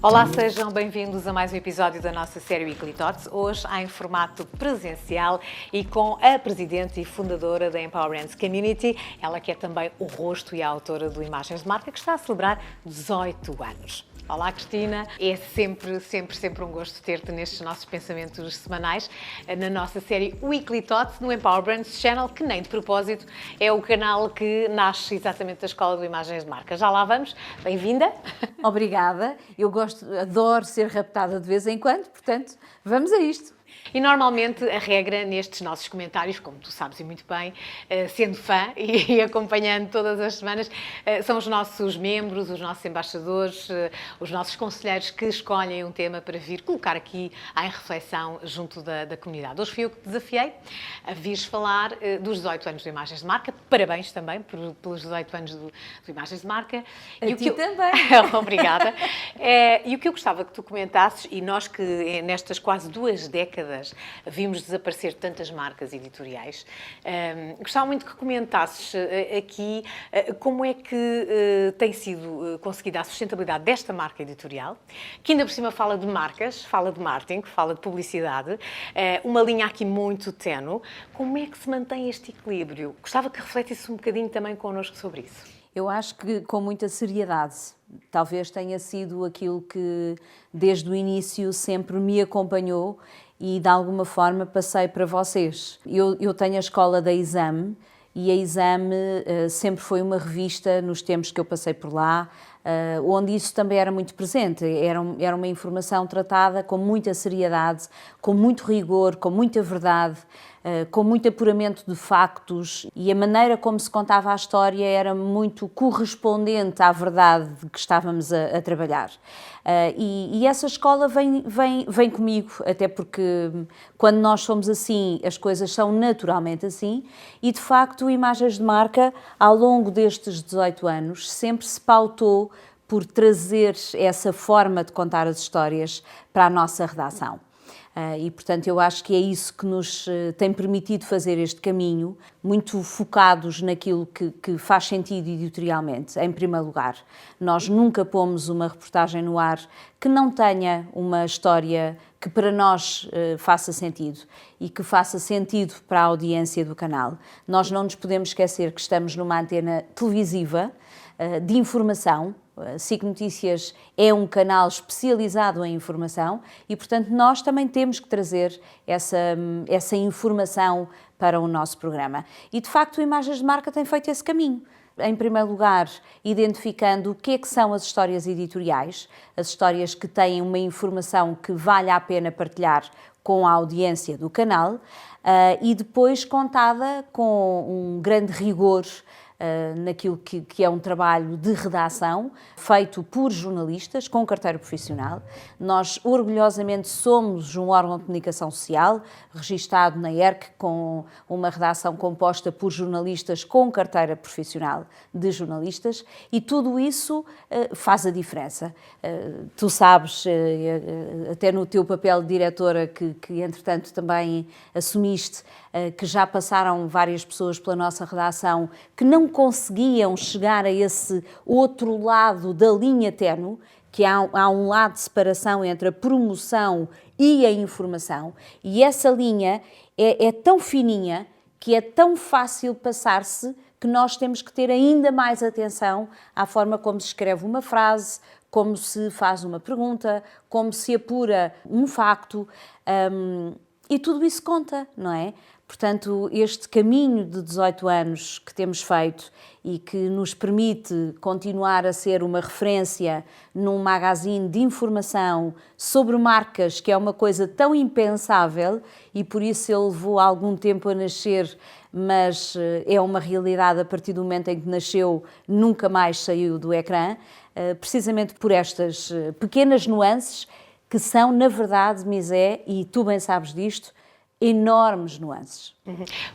Olá, sejam bem-vindos a mais um episódio da nossa série Weekly Thoughts, hoje em formato presencial e com a presidente e fundadora da Empower Brands Community, ela que é também o rosto e a autora do Imagens de Marca, que está a celebrar 18 anos. Olá, Cristina. É sempre um gosto ter-te nestes nossos pensamentos semanais, na nossa série Weekly Thoughts, no Empower Brands Channel, que nem de propósito é o canal que nasce exatamente da Escola de Imagens de Marca. Já lá vamos. Bem-vinda. Obrigada. Eu adoro ser raptada de vez em quando, portanto, vamos a isto. E normalmente a regra nestes nossos comentários, como tu sabes e muito bem, sendo fã e acompanhando todas as semanas, são os nossos membros, os nossos embaixadores, os nossos conselheiros que escolhem um tema para vir colocar aqui em reflexão junto da comunidade. Hoje fui eu que te desafiei a vires falar dos 18 anos do Imagens de Marca. Parabéns também pelos 18 anos do Imagens de Marca. E ti também. Obrigada. E o que eu gostava que tu comentasses, e nós que nestas quase 2 décadas vimos desaparecer tantas marcas editoriais, gostava muito que comentasses aqui como é que tem sido conseguida a sustentabilidade desta marca editorial, que ainda por cima fala de marcas, fala de marketing, fala de publicidade, uma linha aqui muito ténue. Como é que se mantém este equilíbrio? Gostava que refletisse um bocadinho também connosco sobre isso. Eu acho que com muita seriedade. Talvez tenha sido aquilo que desde o início sempre me acompanhou e de alguma forma passei para vocês. Eu tenho a escola da Exame e a Exame sempre foi uma revista nos tempos que eu passei por lá, onde isso também era muito presente. Era uma informação tratada com muita seriedade, com muito rigor, com muita verdade, com muito apuramento de factos, e a maneira como se contava a história era muito correspondente à verdade de que estávamos a trabalhar. E essa escola vem comigo, até porque quando nós somos assim, as coisas são naturalmente assim, e de facto Imagens de Marca, ao longo destes 18 anos, sempre se pautou por trazer essa forma de contar as histórias para a nossa redação. E, portanto, eu acho que é isso que nos tem permitido fazer este caminho, muito focados naquilo que faz sentido editorialmente, em primeiro lugar. Nós nunca pomos uma reportagem no ar que não tenha uma história que para nós faça sentido e que faça sentido para a audiência do canal. Nós não nos podemos esquecer que estamos numa antena televisiva de informação. SIC Notícias é um canal especializado em informação e, portanto, nós também temos que trazer essa informação para o nosso programa. E, de facto, o Imagens de Marca tem feito esse caminho. Em primeiro lugar, identificando o que é que são as histórias editoriais, as histórias que têm uma informação que vale a pena partilhar com a audiência do canal, e depois contada com um grande rigor naquilo que é um trabalho de redação feito por jornalistas com carteira profissional. Nós orgulhosamente somos um órgão de comunicação social registado na ERC com uma redação composta por jornalistas com carteira profissional de jornalistas, e tudo isso faz a diferença. Tu sabes, até no teu papel de diretora que entretanto também assumiste, que já passaram várias pessoas pela nossa redação que não conseguiam chegar a esse outro lado da linha ténue, que há um lado de separação entre a promoção e a informação, e essa linha é tão fininha que é tão fácil passar-se que nós temos que ter ainda mais atenção à forma como se escreve uma frase, como se faz uma pergunta, como se apura um facto, e tudo isso conta, não é? Portanto, este caminho de 18 anos que temos feito e que nos permite continuar a ser uma referência num magazine de informação sobre marcas, que é uma coisa tão impensável e por isso ele levou algum tempo a nascer, mas é uma realidade a partir do momento em que nasceu, nunca mais saiu do ecrã, precisamente por estas pequenas nuances que são, na verdade, Misé, e tu bem sabes disto, enormes nuances.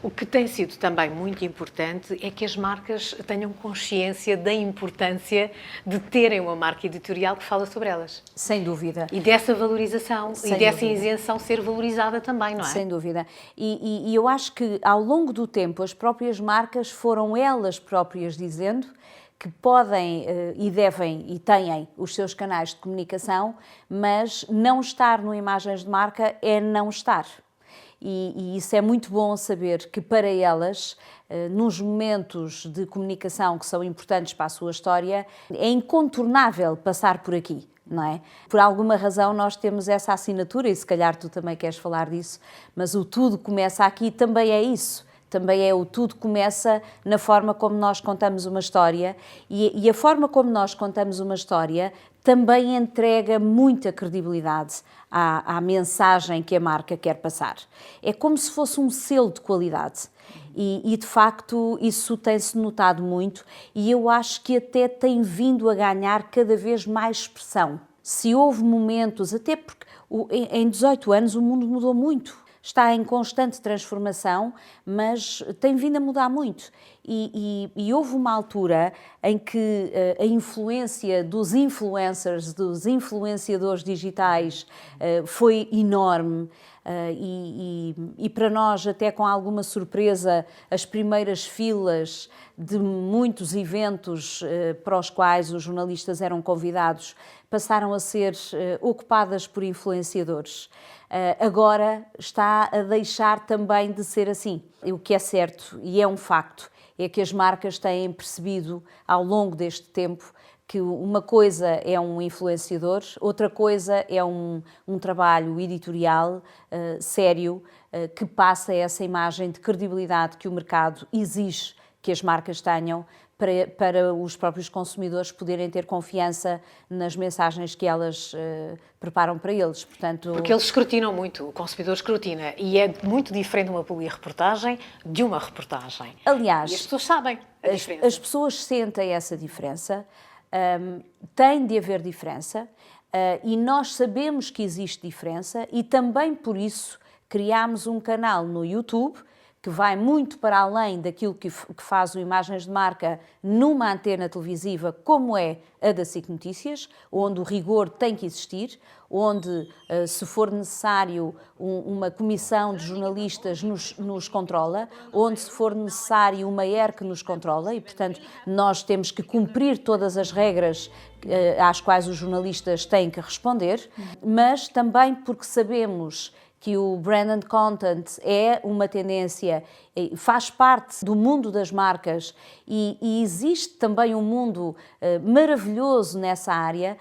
O que tem sido também muito importante é que as marcas tenham consciência da importância de terem uma marca editorial que fala sobre elas. Sem dúvida. E dessa valorização Sem e dessa dúvida. isenção ser valorizada também, não é? Sem dúvida. E eu acho que ao longo do tempo as próprias marcas foram elas próprias dizendo que podem e devem e têm os seus canais de comunicação, mas não estar no Imagens de Marca é não estar. E isso é muito bom saber que para elas, nos momentos de comunicação que são importantes para a sua história, é incontornável passar por aqui, não é? Por alguma razão nós temos essa assinatura, e se calhar tu também queres falar disso, mas o Tudo Começa Aqui também é isso. Também é o tudo começa na forma como nós contamos uma história e a forma como nós contamos uma história também entrega muita credibilidade à mensagem que a marca quer passar. É como se fosse um selo de qualidade e de facto isso tem-se notado muito e eu acho que até tem vindo a ganhar cada vez mais expressão. Se houve momentos, até porque em 18 anos o mundo mudou muito. Está em constante transformação, mas tem vindo a mudar muito. E houve uma altura em que a influência dos influencers, dos influenciadores digitais, foi enorme. E para nós, até com alguma surpresa, as primeiras filas de muitos eventos para os quais os jornalistas eram convidados passaram a ser ocupadas por influenciadores. Agora está a deixar também de ser assim. O que é certo, e é um facto, é que as marcas têm percebido ao longo deste tempo que uma coisa é um influenciador, outra coisa é um trabalho editorial sério que passa essa imagem de credibilidade que o mercado exige que as marcas tenham para os próprios consumidores poderem ter confiança nas mensagens que elas preparam para eles. Portanto, porque eles escrutinam muito, o consumidor escrutina, e é muito diferente uma publi-reportagem de uma reportagem. Aliás, e as pessoas sabem a diferença. As pessoas sentem essa diferença, tem de haver diferença, e nós sabemos que existe diferença e também por isso criámos um canal no YouTube que vai muito para além daquilo que faz o Imagens de Marca numa antena televisiva, como é a da SIC Notícias, onde o rigor tem que existir, onde, se for necessário, uma comissão de jornalistas nos controla, onde, se for necessário, uma ERC nos controla e, portanto, nós temos que cumprir todas as regras às quais os jornalistas têm que responder, mas também porque sabemos que o branded content é uma tendência, faz parte do mundo das marcas e existe também um mundo maravilhoso nessa área,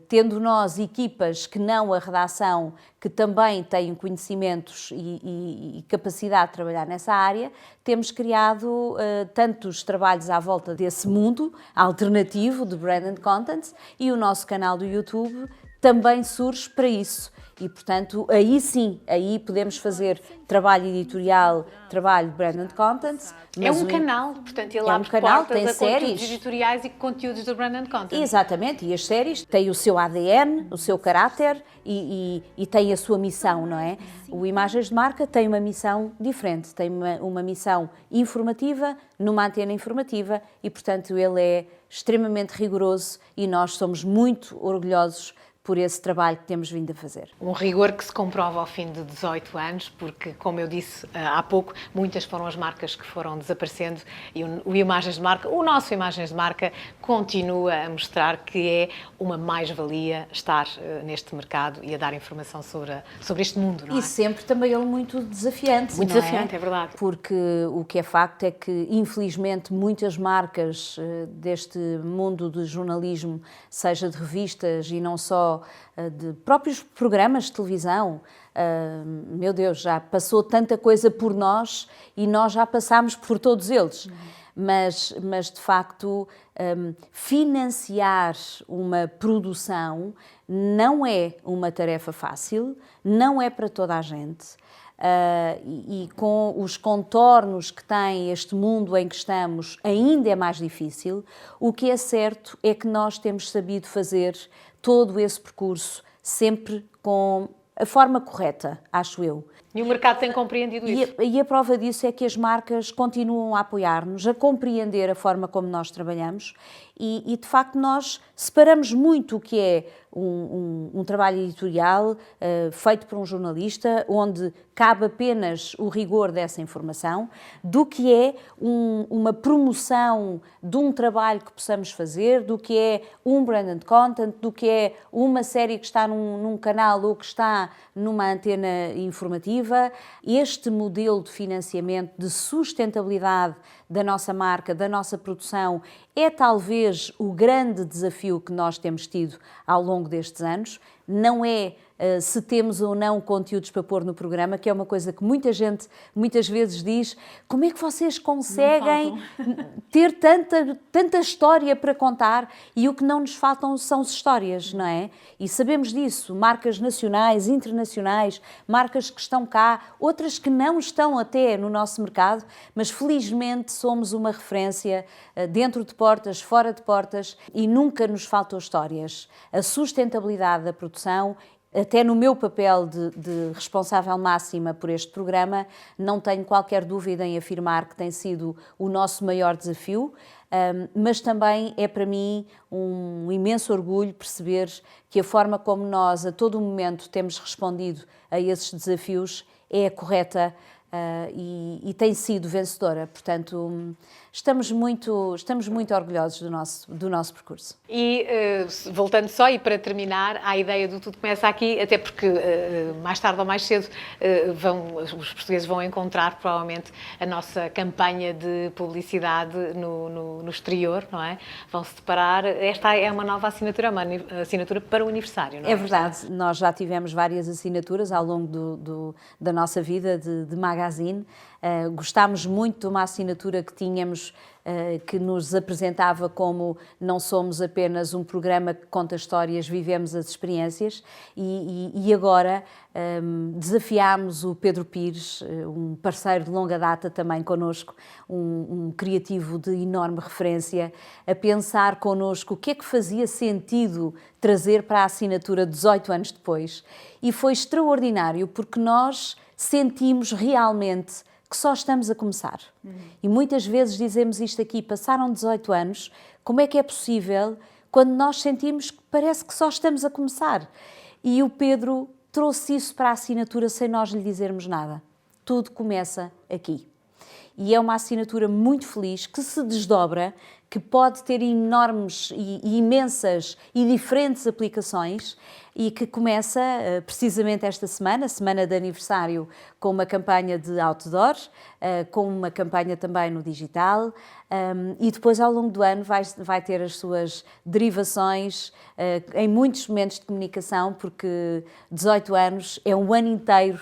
tendo nós equipas que não a redação, que também têm conhecimentos e capacidade de trabalhar nessa área, temos criado tantos trabalhos à volta desse mundo alternativo de branded content e o nosso canal do YouTube também surge para isso. E, portanto, aí sim, aí podemos fazer trabalho editorial, trabalho de branded content. É um canal, portanto, ele abre portas a conteúdos editoriais e conteúdos de branded content. Exatamente, e as séries têm o seu ADN, o seu caráter e têm a sua missão, não é? O Imagens de Marca tem uma missão diferente, tem uma missão informativa, numa antena informativa e, portanto, ele é extremamente rigoroso e nós somos muito orgulhosos por esse trabalho que temos vindo a fazer. Um rigor que se comprova ao fim de 18 anos, porque, como eu disse há pouco, muitas foram as marcas que foram desaparecendo e o Imagens de Marca, o nosso Imagens de Marca, continua a mostrar que é uma mais-valia estar neste mercado e a dar informação sobre este mundo, não é? E sempre também ele muito desafiante, muito desafiante, é verdade. Porque o que é facto é que, infelizmente, muitas marcas deste mundo de jornalismo, seja de revistas e não só, de próprios programas de televisão, meu Deus, já passou tanta coisa por nós e nós já passámos por todos eles. Mas de facto, financiar uma produção não é uma tarefa fácil, não é para toda a gente. E com os contornos que tem este mundo em que estamos, ainda é mais difícil. O que é certo é que nós temos sabido fazer todo esse percurso sempre com a forma correta, acho eu. E o mercado tem compreendido isso. E a prova disso é que as marcas continuam a apoiar-nos, a compreender a forma como nós trabalhamos e de facto, nós separamos muito o que é um trabalho editorial feito por um jornalista, onde cabe apenas o rigor dessa informação, do que é uma promoção de um trabalho que possamos fazer, do que é um branded content, do que é uma série que está num canal ou que está numa antena informativa. Este modelo de financiamento, de sustentabilidade da nossa marca, da nossa produção, é talvez o grande desafio que nós temos tido ao longo destes anos. Não é se temos ou não conteúdos para pôr no programa, que é uma coisa que muita gente muitas vezes diz: como é que vocês conseguem ter tanta história para contar? E o que não nos faltam são as histórias, não é? E sabemos disso, marcas nacionais, internacionais, marcas que estão cá, outras que não estão até no nosso mercado, mas felizmente somos uma referência dentro de portas, fora de portas, e nunca nos faltam histórias. A sustentabilidade da produção, até no meu papel de responsável máxima por este programa, não tenho qualquer dúvida em afirmar que tem sido o nosso maior desafio, mas também é para mim um imenso orgulho perceber que a forma como nós a todo momento temos respondido a esses desafios é a correta e tem sido vencedora. Portanto, estamos muito orgulhosos do nosso percurso. E voltando só, e para terminar, à ideia do Tudo Começa Aqui, até porque mais tarde ou mais cedo os portugueses vão encontrar provavelmente a nossa campanha de publicidade no exterior, não é? Vão se deparar. Esta é uma nova assinatura, uma assinatura para o aniversário, não é? É verdade, nós já tivemos várias assinaturas ao longo da nossa vida de magazine. Gostámos muito de uma assinatura que tínhamos, que nos apresentava como não somos apenas um programa que conta histórias, vivemos as experiências, e agora desafiámos o Pedro Pires, um parceiro de longa data também connosco, um criativo de enorme referência, a pensar connosco o que é que fazia sentido trazer para a assinatura 18 anos depois. E foi extraordinário porque nós sentimos realmente que só estamos a começar. E muitas vezes dizemos isto aqui: passaram 18 anos, como é que é possível quando nós sentimos que parece que só estamos a começar? E o Pedro trouxe isso para a assinatura sem nós lhe dizermos nada. Tudo começa aqui. E é uma assinatura muito feliz, que se desdobra, que pode ter enormes e imensas e diferentes aplicações, e que começa precisamente esta semana de aniversário, com uma campanha de outdoor, com uma campanha também no digital, e depois ao longo do ano vai ter as suas derivações em muitos momentos de comunicação, porque 18 anos é um ano inteiro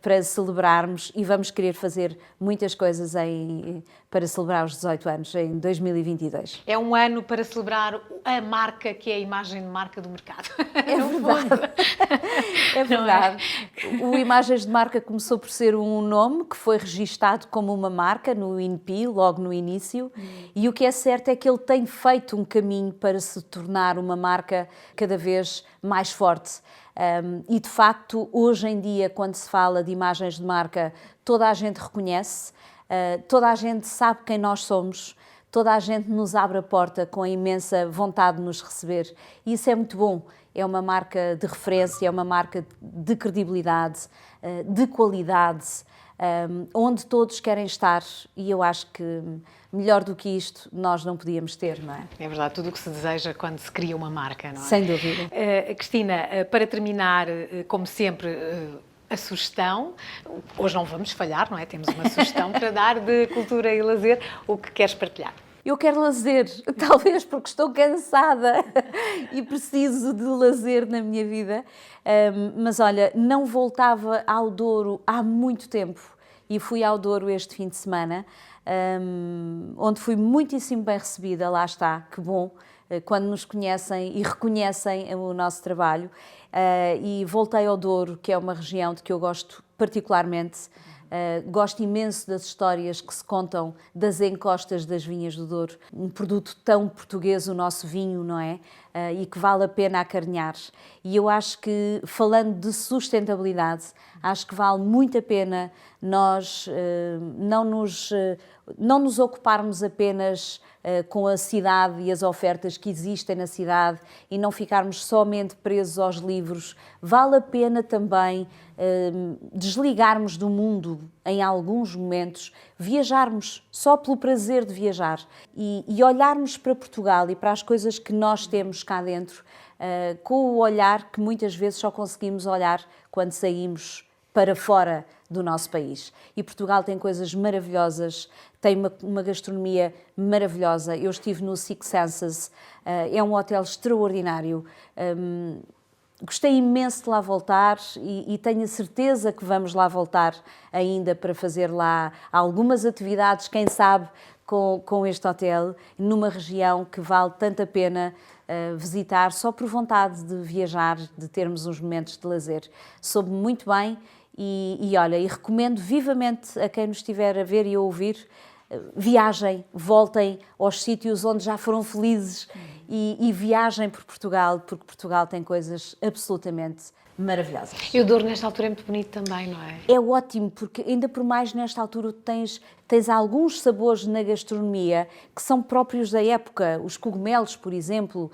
para celebrarmos, e vamos querer fazer muitas coisas para celebrar os 18 anos em 2022. É um ano para celebrar a marca que é a imagem de marca do mercado. É verdade. É verdade. O Imagens de Marca começou por ser um nome que foi registado como uma marca no INPI, logo no início, e o que é certo é que ele tem feito um caminho para se tornar uma marca cada vez mais forte. E de facto, hoje em dia, quando se fala de imagens de marca, toda a gente reconhece, toda a gente sabe quem nós somos, toda a gente nos abre a porta com a imensa vontade de nos receber, e isso é muito bom. É uma marca de referência, é uma marca de credibilidade, de qualidade, onde todos querem estar, e eu acho que melhor do que isto nós não podíamos ter, não é? É verdade, tudo o que se deseja quando se cria uma marca, não é? Sem dúvida. Cristina, para terminar, como sempre, a sugestão, hoje não vamos falhar, não é? Temos uma sugestão para dar de cultura e lazer, o que queres partilhar? Eu quero lazer, talvez porque estou cansada e preciso de lazer na minha vida, mas olha, não voltava ao Douro há muito tempo e fui ao Douro este fim de semana, onde fui muitíssimo bem recebida. Lá está, que bom, quando nos conhecem e reconhecem o nosso trabalho, e voltei ao Douro, que é uma região de que eu gosto particularmente. Gosto imenso das histórias que se contam das encostas das vinhas do Douro. Um produto tão português, o nosso vinho, não é? E que vale a pena acarinhar. E eu acho que, falando de sustentabilidade, acho que vale muito a pena nós não nos ocuparmos apenas com a cidade e as ofertas que existem na cidade e não ficarmos somente presos aos livros. Vale a pena também desligarmos do mundo em alguns momentos, viajarmos só pelo prazer de viajar e olharmos para Portugal e para as coisas que nós temos cá dentro com o olhar que muitas vezes só conseguimos olhar quando saímos para fora do nosso país. E Portugal tem coisas maravilhosas, tem uma gastronomia maravilhosa. Eu estive no Six Senses, é um hotel extraordinário. Gostei imenso de lá voltar e tenho a certeza que vamos lá voltar ainda para fazer lá algumas atividades, quem sabe, com este hotel, numa região que vale tanto a pena visitar, só por vontade de viajar, de termos uns momentos de lazer. Soube muito bem e olha, e recomendo vivamente a quem nos estiver a ver e a ouvir, viajem, voltem aos sítios onde já foram felizes e viajem por Portugal, porque Portugal tem coisas absolutamente maravilhosas. E o Douro nesta altura é muito bonito também, não é? É ótimo, porque ainda por mais nesta altura tens alguns sabores na gastronomia que são próprios da época. Os cogumelos, por exemplo,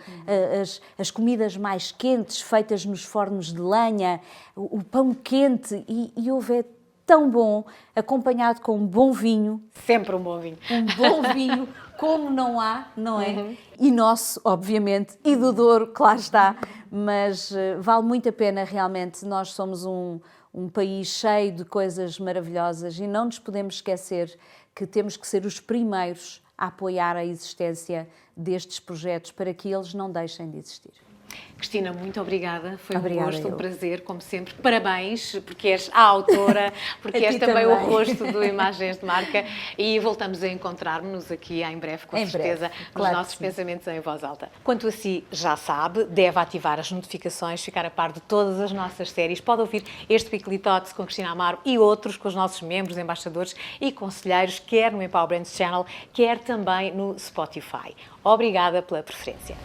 as comidas mais quentes, feitas nos fornos de lenha, o pão quente e houve tão bom, acompanhado com um bom vinho. Sempre um bom vinho. Um bom vinho, como não há, não é? E nosso, obviamente, e do Douro, claro está, mas vale muito a pena realmente. Nós somos um país cheio de coisas maravilhosas e não nos podemos esquecer que temos que ser os primeiros a apoiar a existência destes projetos para que eles não deixem de existir. Cristina, muito obrigada. Foi Obrigada, um gosto, eu. um prazer, como sempre. Parabéns, porque és a autora, porque és também o rosto do Imagens de Marca e voltamos a encontrar-nos aqui em breve, com certeza, nos claro nossos pensamentos em voz alta. Quanto a si, já sabe, deve ativar as notificações, ficar a par de todas as nossas séries. Pode ouvir este Weekly Thoughts com Cristina Amaro e outros com os nossos membros, embaixadores e conselheiros, quer no Empower Brands Channel, quer também no Spotify. Obrigada pela preferência.